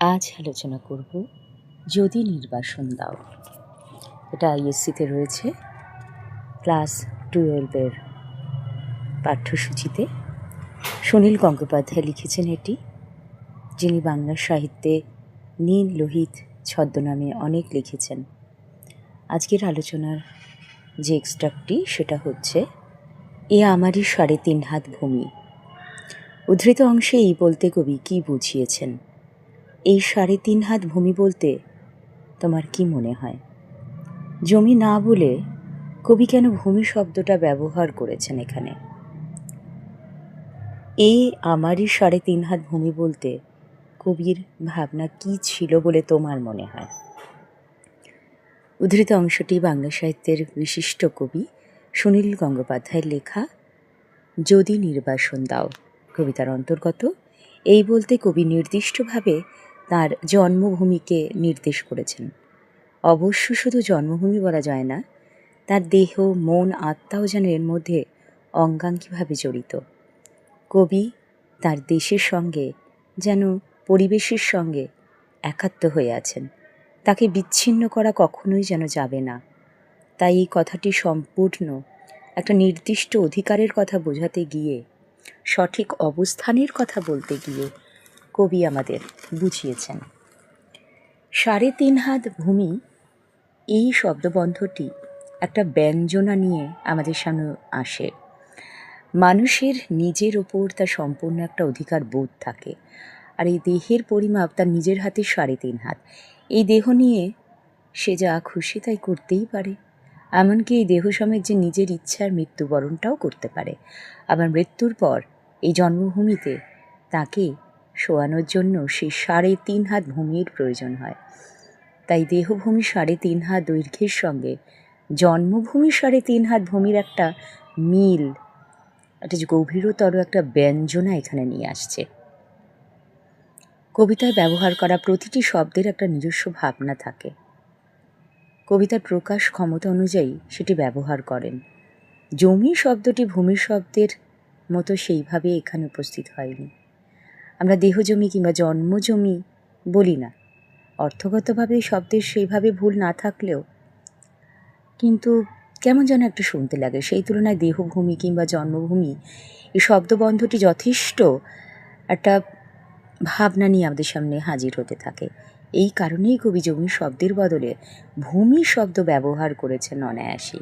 আজ আলোচনা করব যদি নির্বাসন দাও। এটা আইএসসিতে রয়েছে, ক্লাস 12-এর পাঠ্যসূচিতে। সুনীল গঙ্গোপাধ্যায় লিখেছেন এটি, যিনি বাংলা সাহিত্যে নীল লোহিত ছদ্মনামে অনেক লিখেছেন। আজকের আলোচনার যে এক্সট্রাক্টটি সেটা হচ্ছে এ আমারই 3.5 হাত ভূমি। উদ্ধৃত অংশে এই বলতে কবি কি বুঝিয়েছেন? এই 3.5 হাত ভূমি বলতে তোমার কি মনে হয়? জমি না বলে কবি কেন ভূমি শব্দটা ব্যবহার করেছেন এখানে? এই আমারই 3.5 হাত ভূমি বলতে কবির ভাবনা কি ছিল বলে তোমার মনে হয়? উদ্ধৃত অংশটি বাংলা সাহিত্যের বিশিষ্ট কবি সুনীল গঙ্গোপাধ্যায়ের লেখা যদি নির্বাসন দাও কবিতার অন্তর্গত। এই বলতে কবি নির্দিষ্টভাবে তার জন্মভূমিকে নির্দেশ করেছেন। অবশ্য শুধু জন্মভূমি বলা যায় না, তার দেহ, মন, আত্মাও যেন এর মধ্যে অঙ্গাঙ্গিভাবে জড়িত। কবি তার দেশের সঙ্গে যেন পরিবেশের সঙ্গে একাত্ম হয়ে আছেন, তাকে বিচ্ছিন্ন করা কখনোই যেন যাবে না। তাই এই কথাটি সম্পূর্ণ একটা নির্দিষ্ট অধিকারের কথা বোঝাতে গিয়ে, সঠিক অবস্থানের কথা বলতে গিয়ে কবি আমাদের বুঝিয়েছেন। 3.5 হাত ভূমি, এই শব্দবন্ধটি একটা ব্যঞ্জনা নিয়ে আমাদের সামনে আসে। মানুষের নিজের ওপর তার সম্পূর্ণ একটা অধিকার বোধ থাকে, আর এই দেহের পরিমাপ তার নিজের হাতে 3.5 হাত। এই দেহ নিয়ে সে যা খুশি তাই করতেই পারে, এমনকি এই দেহ সমেত যে নিজের ইচ্ছার মৃত্যুবরণটাও করতে পারে। আবার মৃত্যুর পর এই জন্মভূমিতে তাকে শোয়ানোর জন্য সেই 3.5 হাত ভূমির প্রয়োজন হয়। তাই দেহভূমি 3.5 হাত দৈর্ঘ্যের সঙ্গে জন্মভূমি 3.5 হাত ভূমির একটা মিল, একটা গভীরতর একটা ব্যঞ্জনা এখানে নিয়ে আসছে। কবিতায় ব্যবহার করা প্রতিটি শব্দের একটা নিজস্ব ভাবনা থাকে। কবিতার প্রকাশ ক্ষমতা অনুযায়ী সেটি ব্যবহার করেন। জমি শব্দটি ভূমি শব্দের মতো সেইভাবে এখানে উপস্থিত হয়নি। আমরা দেহজমি কিংবা জন্মজমি বলি না, অর্থগতভাবে শব্দের সেইভাবে ভুল না থাকলেও কিন্তু কেমন যেন একটা শুনতে লাগে। সেই তুলনায় দেহভূমি কিংবা জন্মভূমি, এই শব্দবন্ধটি যথেষ্ট একটা ভাবনা নিয়ে আমাদের সামনে হাজির হতে থাকে। এই কারণেই কবি জমি শব্দের বদলে ভূমি শব্দ ব্যবহার করেছেন অনায়াসে।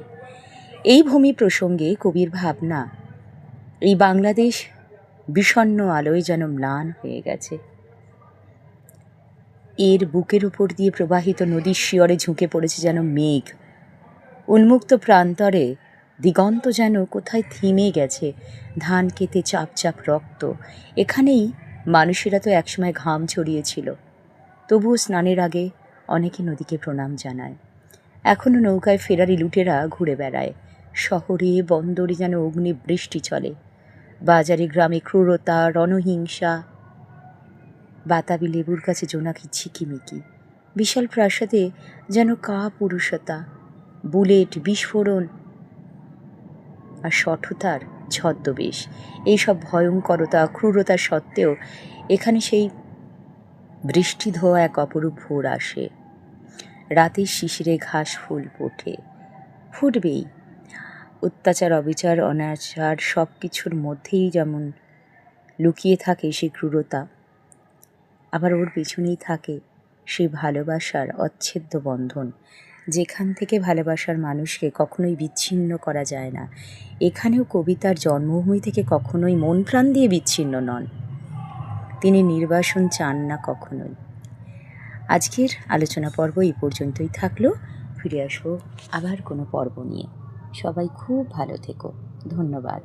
এই ভূমি প্রসঙ্গে কবির ভাবনা এই বাংলাদেশ বিষণ্ণ আলোয় যেন ম্লান হয়ে গেছে। এর বুকের উপর দিয়ে প্রবাহিত নদীর শিয়রে ঝুঁকে পড়েছে যেন মেঘ। উন্মুক্ত প্রান্তরে দিগন্ত যেন কোথায় থিমে গেছে, ধান খেতে চাপ চাপ রক্ত। এখানেই মানুষেরা তো একসময় ঘাম ছড়িয়েছিল। তবুও স্নানের আগে অনেকে নদীকে প্রণাম জানায়। এখনও নৌকায় ফেরারি লুটেরা ঘুরে বেড়ায়। শহরে বন্দরে যেন অগ্নি বৃষ্টি চলে। বাজারে গ্রামে ক্রূরতা, রণহিংসা। বাতাবি লেবুর কাছে জোনাকি ঝিকিমিকি। বিশাল প্রাসাদে যেন কাপুরুষতা, বুলেট, বিস্ফোরণ আর শঠতার ছদ্মবেশ। এইসব ভয়ঙ্করতা, ক্রূরতা সত্ত্বেও এখানে সেই বৃষ্টি ধোয়া এক অপরূপ ভোর আসে। রাতের শিশিরে ঘাস ফুল ফোটে, ফুটবেই। অত্যাচার, অবিচার, অনাচার সব কিছুর মধ্যেই যেমন লুকিয়ে থাকে সেই ক্রূরতা, আবার ওর পেছনেই থাকে সেই ভালোবাসার অচ্ছেদ্য বন্ধন, যেখান থেকে ভালোবাসার মানুষকে কখনোই বিচ্ছিন্ন করা যায় না। এখানেও কবিতার জন্মভূমি থেকে কখনোই মন প্রাণ দিয়ে বিচ্ছিন্ন নন। তিনি নির্বাসন চান না কখনোই। আজকের আলোচনা পর্ব এই পর্যন্তই থাকলো। ফিরে আসবো আবার কোনো পর্ব নিয়ে। সবাই খুব ভালো থেকো। ধন্যবাদ।